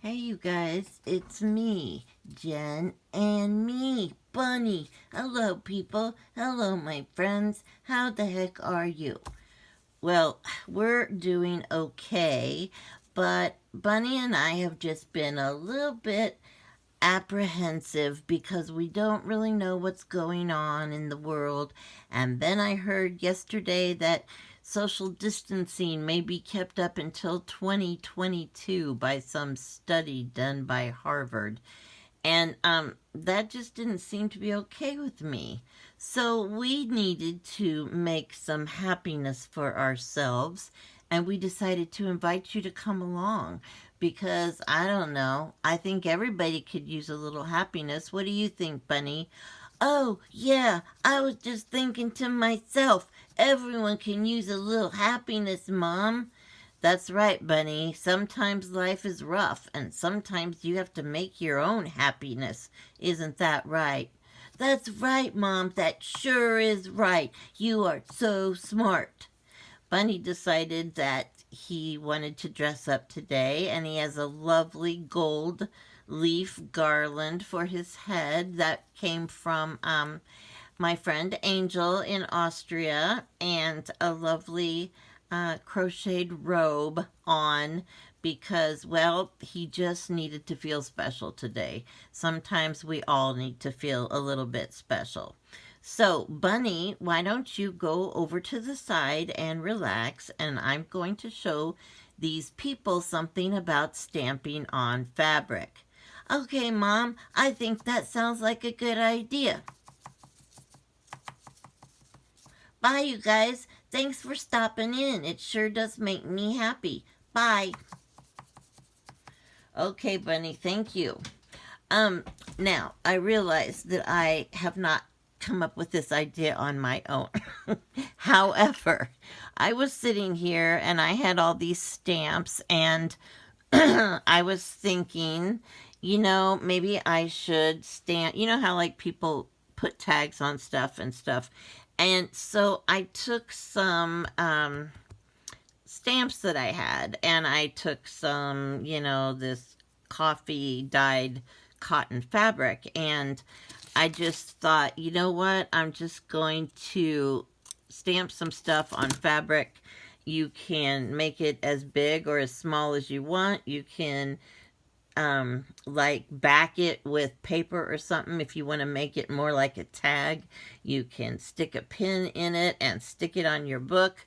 Hey, you guys, it's me, Jen, and me, Bunny. Hello, people. Hello, my friends. How the heck are you? Well, we're doing okay, but Bunny and I have just been a little bit apprehensive because we don't really know what's going on in the world. And then I heard yesterday that social distancing may be kept up until 2022 by some study done by Harvard. And that just didn't seem to be okay with me. So we needed to make some happiness for ourselves, and we decided to invite you to come along because I don't know, I think everybody could use a little happiness. What do you think, Bunny? Oh, yeah, I was just thinking to myself, everyone can use a little happiness, Mom. That's right, Bunny. Sometimes life is rough, and sometimes you have to make your own happiness. Isn't that right? That's right, Mom. That sure is right. You are so smart. Bunny decided that he wanted to dress up today, and he has a lovely gold leaf garland for his head that came from my friend Angel in Austria, and a lovely crocheted robe on because, well, he just needed to feel special today. Sometimes we all need to feel a little bit special. So, Bunny, why don't you go over to the side and relax? And I'm going to show these people something about stamping on fabric. Okay, Mom, I think that sounds like a good idea. Bye, you guys. Thanks for stopping in. It sure does make me happy. Bye. Okay, Bunny, thank you. Um, Now I realize that I have not come up with this idea on my own. However, I was sitting here and I had all these stamps, and I was thinking, maybe I should stamp, how like people put tags on stuff and stuff. And so I took some stamps that I had, and I took some, this coffee dyed cotton fabric, and I just thought, you know what? I'm just going to stamp some stuff on fabric. You can make it as big or as small as you want. You can like back it with paper or something if you want to make it more like a tag. You can stick a pin in it and stick it on your book,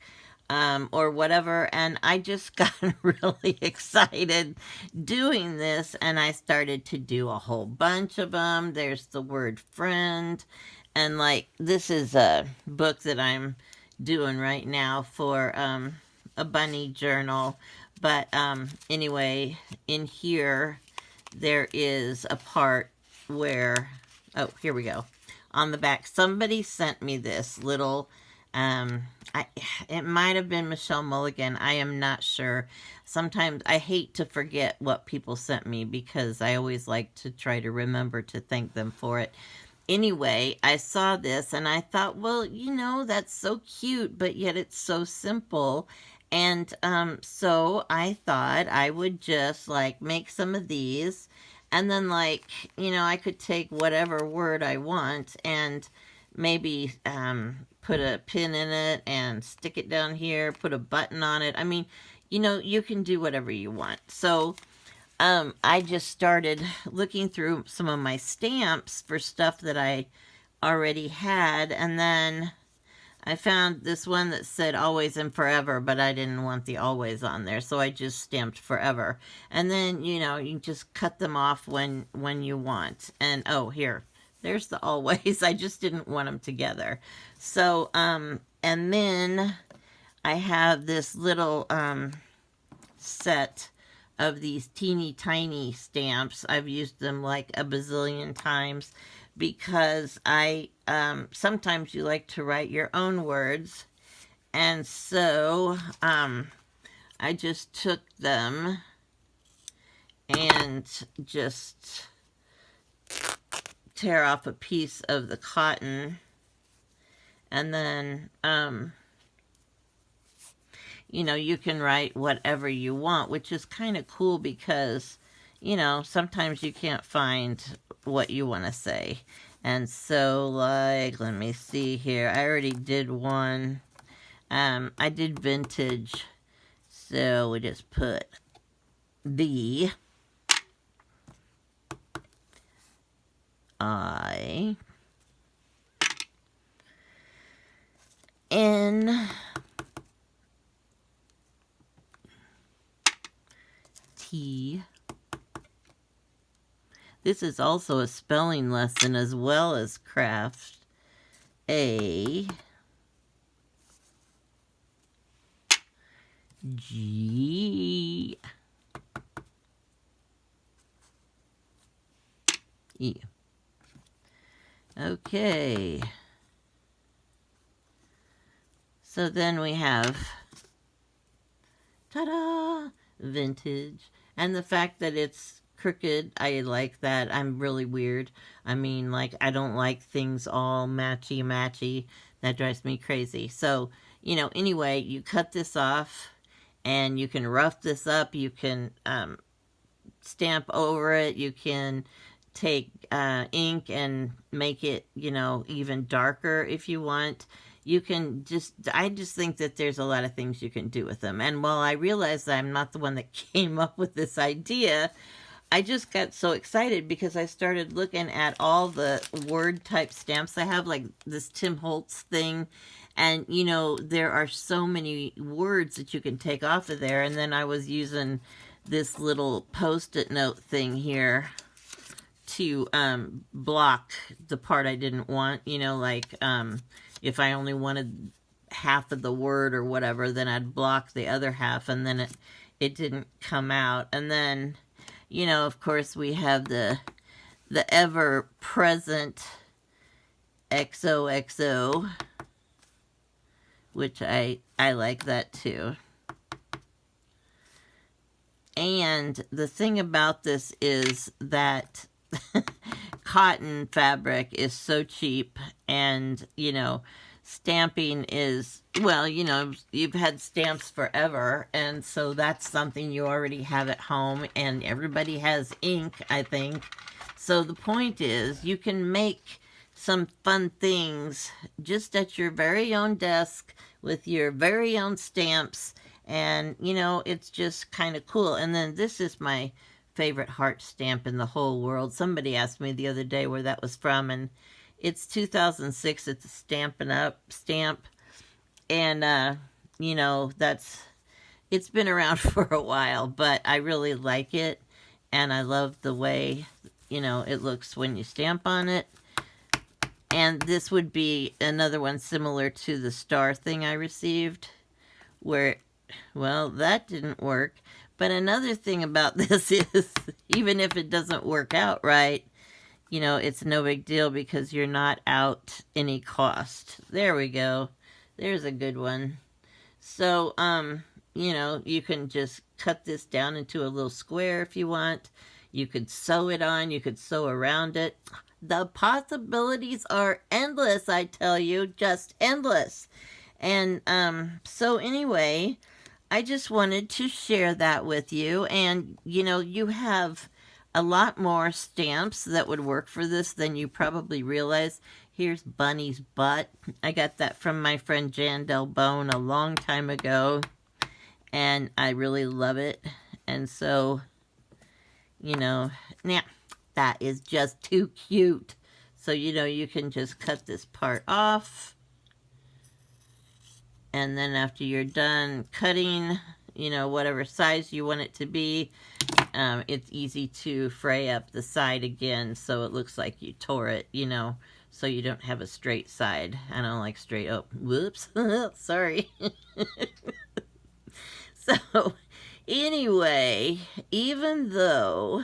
or whatever. And I just got really excited doing this, and I started to do a whole bunch of them. There's the word friend, and like this is a book that I'm doing right now for a bunny journal. But anyway, in here there is a part where, oh, here we go. On the back, somebody sent me this little, um, I, it might have been Michelle Mulligan. I am not sure. Sometimes I hate to forget what people sent me because I always like to try to remember to thank them for it. Anyway, I saw this and I thought, well, that's so cute, but yet it's so simple. And so I thought I would just like make some of these, and then like, I could take whatever word I want and maybe put a pin in it and stick it down here, put a button on it. I mean, you can do whatever you want. So I just started looking through some of my stamps for stuff that I already had, and then I found this one that said always and forever, but I didn't want the always on there, so I just stamped forever. And then, you just cut them off when you want. And oh, here, there's the always. I just didn't want them together. So, and then I have this little set of these teeny tiny stamps. I've used them like a bazillion times because I sometimes you like to write your own words, and so I just took them and just tear off a piece of the cotton, and then you can write whatever you want, which is kind of cool because sometimes you can't find what you want to say. And so, like, let me see here. I already did one. I did vintage. So we just put the I N T. This is also a spelling lesson as well as craft. A G E. Okay. So then we have, ta-da, vintage. And the fact that it's crooked, I like that. I'm really weird. I mean, like, I don't like things all matchy-matchy. That drives me crazy. So, anyway, you cut this off, and you can rough this up. You can stamp over it. You can take ink and make it, even darker if you want. You can I just think that there's a lot of things you can do with them. And while I realize that I'm not the one that came up with this idea, I just got so excited because I started looking at all the word type stamps I have, like this Tim Holtz thing. And, there are so many words that you can take off of there. And then I was using this little Post-it note thing here to block the part I didn't want, if I only wanted half of the word or whatever, then I'd block the other half, and then it didn't come out. And then, of course, we have the ever-present XOXO, which I like that too. And the thing about this is that cotton fabric is so cheap, and, stamping is, well, you've had stamps forever, and so that's something you already have at home, and everybody has ink, I think. So the point is, you can make some fun things just at your very own desk with your very own stamps, and, it's just kind of cool. And then this is my favorite heart stamp in the whole world. Somebody asked me the other day where that was from, and it's 2006. It's a Stampin' Up! Stamp, and it's been around for a while, but I really like it, and I love the way it looks when you stamp on it. And this would be another one similar to the star thing I received, where, well, that didn't work. But another thing about this is, even if it doesn't work out right, it's no big deal because you're not out any cost. There we go. There's a good one. So, you can just cut this down into a little square if you want. You could sew it on. You could sew around it. The possibilities are endless, I tell you, just endless. And so anyway, I just wanted to share that with you. And, you have a lot more stamps that would work for this than you probably realize. Here's Bunny's butt. I got that from my friend Jan Del Bone a long time ago, and I really love it. And so, nah, that is just too cute. So, you can just cut this part off. And then after you're done cutting, whatever size you want it to be, it's easy to fray up the side again so it looks like you tore it, so you don't have a straight side. I don't like straight, oh, whoops, sorry. So, anyway, even though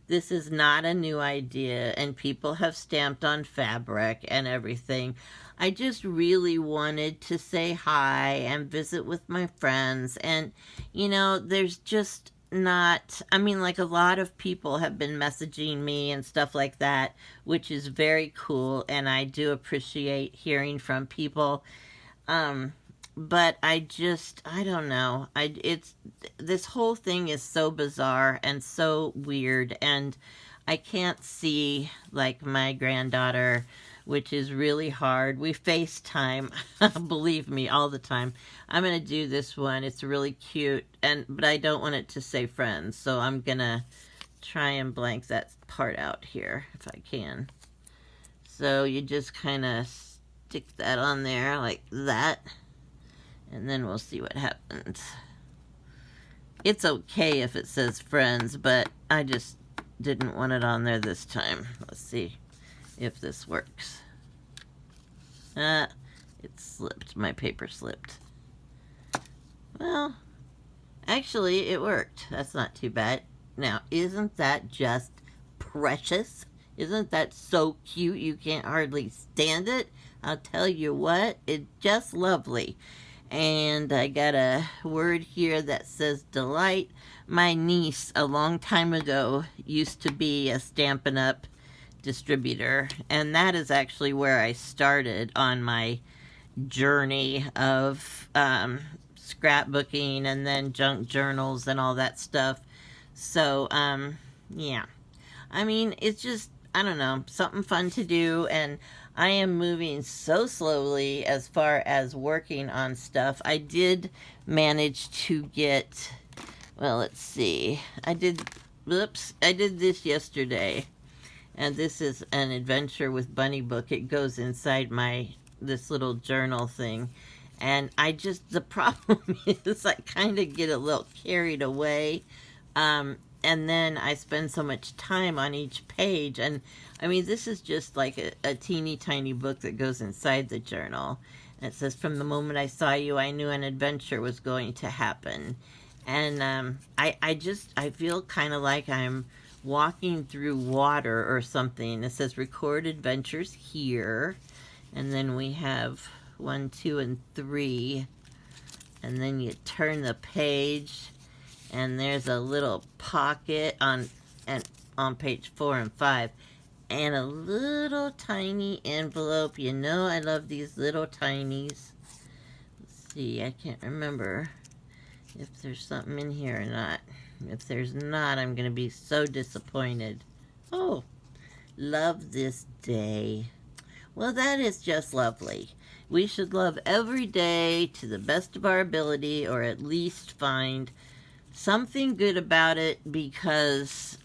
this is not a new idea and people have stamped on fabric and everything, I just really wanted to say hi and visit with my friends. And, there's just not, like a lot of people have been messaging me and stuff like that, which is very cool. And I do appreciate hearing from people. but I don't know. This whole thing is so bizarre and so weird, and I can't see like my granddaughter, which is really hard. We FaceTime, believe me, all the time. I'm gonna do this one. It's really cute, but I don't want it to say friends, so I'm gonna try and blank that part out here if I can. So you just kind of stick that on there like that, and then we'll see what happens. It's okay if it says friends, but I just didn't want it on there this time. Let's see if this works. It slipped. My paper slipped. Well, actually, it worked. That's not too bad. Now, isn't that just precious? Isn't that so cute you can't hardly stand it? I'll tell you what, it's just lovely. And I got a word here that says delight. My niece, a long time ago, used to be a Stampin' Up! Distributor, and that is actually where I started on my journey of scrapbooking and then junk journals and all that stuff. So, yeah. I mean, it's just, I don't know, something fun to do, and I am moving so slowly as far as working on stuff. I did manage to get, well, let's see. I did this yesterday. And this is an adventure with Bunny Book. It goes inside this little journal thing. And the problem is I kind of get a little carried away. And then I spend so much time on each page. And I mean, this is just like a teeny tiny book that goes inside the journal. And it says, from the moment I saw you, I knew an adventure was going to happen. And I feel kind of like I'm walking through water or something. It says record adventures here, and then we have 1, 2, and 3, and then you turn the page, and there's a little pocket on page 4 and 5, and a little tiny envelope. You know I love these little tinies. Let's see, I can't remember if there's something in here or not. If there's not, I'm going to be so disappointed. Oh, love this day. Well, that is just lovely. We should love every day to the best of our ability, or at least find something good about it, because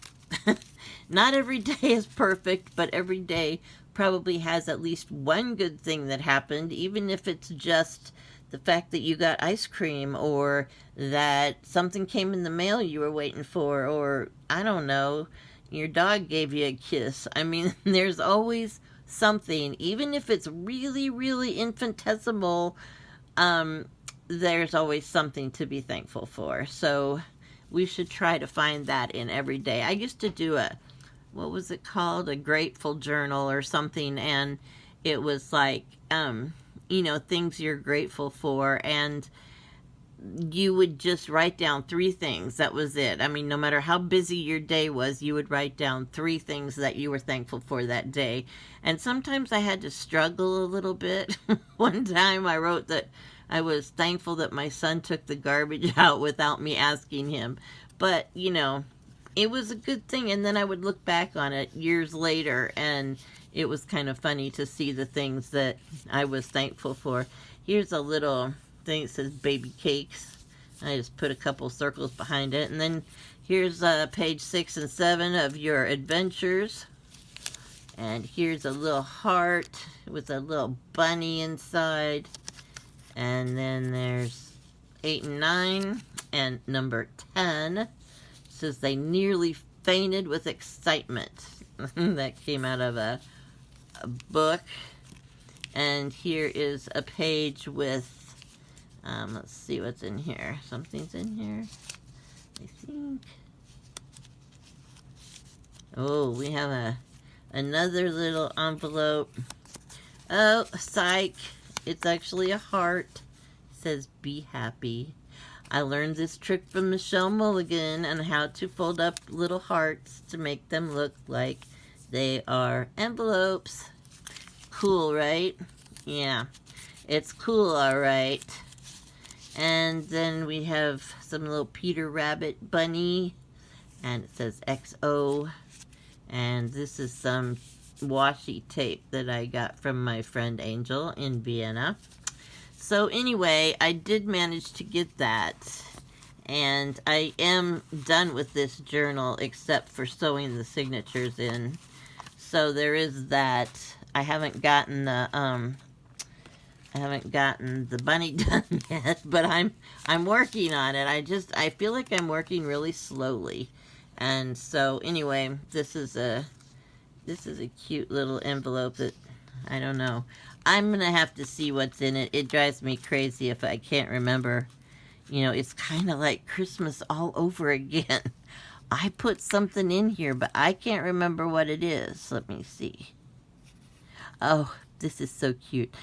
not every day is perfect, but every day probably has at least one good thing that happened, even if it's just the fact that you got ice cream, or that something came in the mail you were waiting for, or, I don't know, your dog gave you a kiss. I mean, there's always something, even if it's really, really infinitesimal, there's always something to be thankful for. So we should try to find that in every day. I used to do what was it called? A grateful journal or something, and it was like, things you're grateful for, and you would just write down 3 things. That was it. I mean, no matter how busy your day was, you would write down 3 things that you were thankful for that day. And sometimes I had to struggle a little bit. One time I wrote that I was thankful that my son took the garbage out without me asking him. But, it was a good thing. And then I would look back on it years later, and it was kind of funny to see the things that I was thankful for. Here's a little thing that says baby cakes. I just put a couple circles behind it. And then here's page 6 and 7 of your adventures. And here's a little heart with a little bunny inside. And then there's 8 and 9. And number 10 says they nearly fainted with excitement. That came out of a book. And here is a page with let's see what's in here. Something's in here, I think. Oh, we have another little envelope. Oh, psych. It's actually a heart. It says be happy. I learned this trick from Michelle Mulligan on how to fold up little hearts to make them look like they are envelopes. Cool, right? Yeah, it's cool, all right. And then we have some little Peter Rabbit bunny, and it says XO. And this is some washi tape that I got from my friend Angel in Vienna. So anyway, I did manage to get that. And I am done with this journal except for sewing the signatures in. So there is that. I haven't gotten the bunny done yet, but I'm working on it. I feel like I'm working really slowly. And so anyway, this is a cute little envelope that I don't know. I'm going to have to see what's in it. It drives me crazy if I can't remember. You know, it's kind of like Christmas all over again. I put something in here, but I can't remember what it is. Let me see. Oh, this is so cute.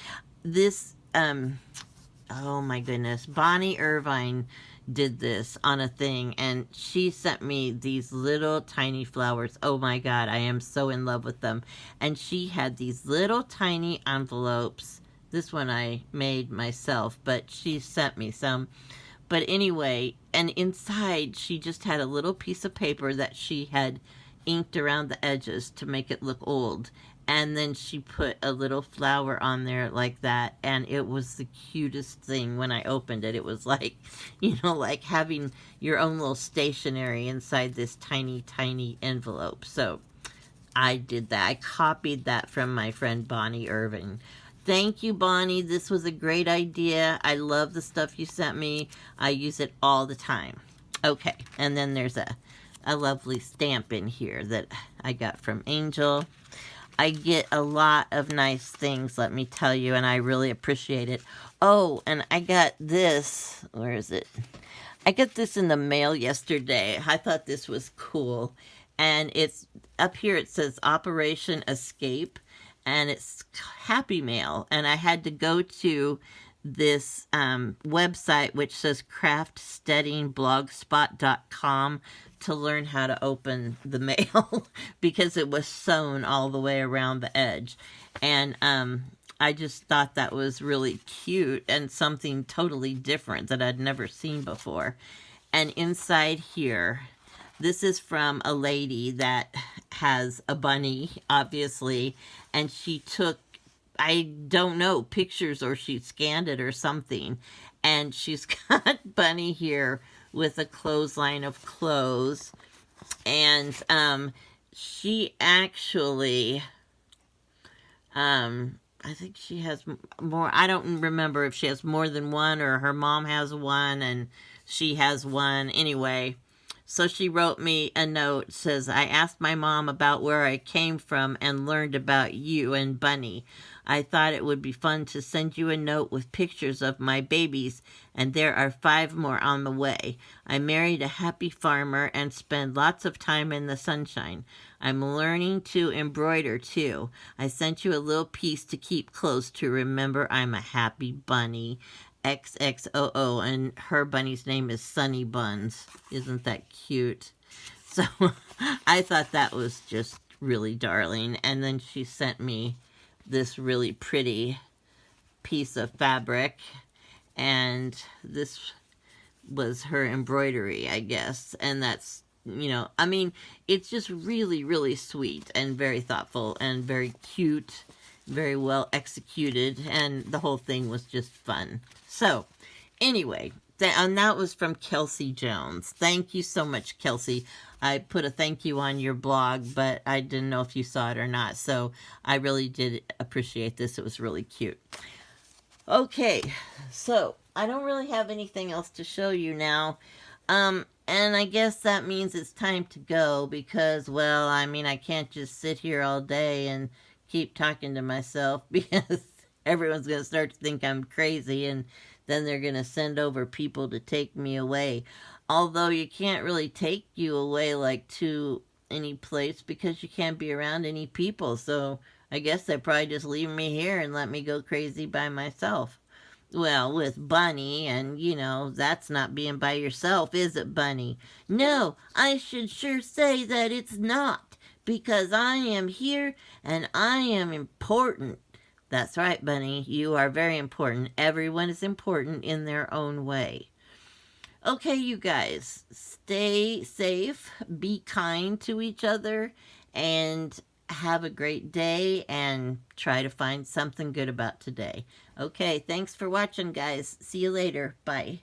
This, oh my goodness. Bonnie Irvine did this on a thing, and she sent me these little tiny flowers. Oh my God, I am so in love with them. And she had these little tiny envelopes. This one I made myself, but she sent me some. But anyway, and inside she just had a little piece of paper that she had inked around the edges to make it look old. And then she put a little flower on there like that, and it was the cutest thing when I opened it. It was like, you know, like having your own little stationery inside this tiny, tiny envelope. So I did that. I copied that from my friend Bonnie Irving. Thank you, Bonnie. This was a great idea. I love the stuff you sent me. I use it all the time. Okay, and then there's a lovely stamp in here that I got from Angel. I get a lot of nice things, let me tell you, and I really appreciate it. Oh, and I got this. Where is it? I got this in the mail yesterday. I thought this was cool. And it's up here, it says Operation Escape, and it's Happy Mail. And I had to go to this website, which says craftsteadingblogspot.com, to learn how to open the mail because it was sewn all the way around the edge. And I just thought that was really cute and something totally different that I'd never seen before. And inside here, this is from a lady that has a bunny, obviously, and she took, I don't know, pictures, or she scanned it or something. And she's got Bunny here with a clothesline of clothes. And she actually, I think she has more. I don't remember if she has more than one or her mom has one and she has one. Anyway, so she wrote me a note. Says, I asked my mom about where I came from and learned about you and Bunny. I thought it would be fun to send you a note with pictures of my babies, and there are 5 more on the way. I married a happy farmer and spend lots of time in the sunshine. I'm learning to embroider too. I sent you a little piece to keep close to remember I'm a happy bunny. XXOO, and her bunny's name is Sunny Buns. Isn't that cute? So I thought that was just really darling. And then she sent me this really pretty piece of fabric, and this was her embroidery, I guess. And that's, you know, I mean, it's just really, really sweet and very thoughtful and very cute, very well executed, and the whole thing was just fun. So anyway, and that was from Kelsey Jones. Thank you so much, Kelsey. I put a thank you on your blog, but I didn't know if you saw it or not. So I really did appreciate this. It was really cute. Okay, so I don't really have anything else to show you now. And I guess that means it's time to go because, well, I mean, I can't just sit here all day and keep talking to myself because everyone's going to start to think I'm crazy, and then they're going to send over people to take me away. Although you can't really take you away like to any place because you can't be around any people. So I guess they probably just leave me here and let me go crazy by myself. Well, with Bunny, and you know, that's not being by yourself, is it, Bunny? No, I should sure say that it's not, because I am here and I am important. That's right, Bunny. You are very important. Everyone is important in their own way. Okay, you guys, stay safe, be kind to each other, and have a great day and try to find something good about today. Okay, thanks for watching, guys. See you later. Bye.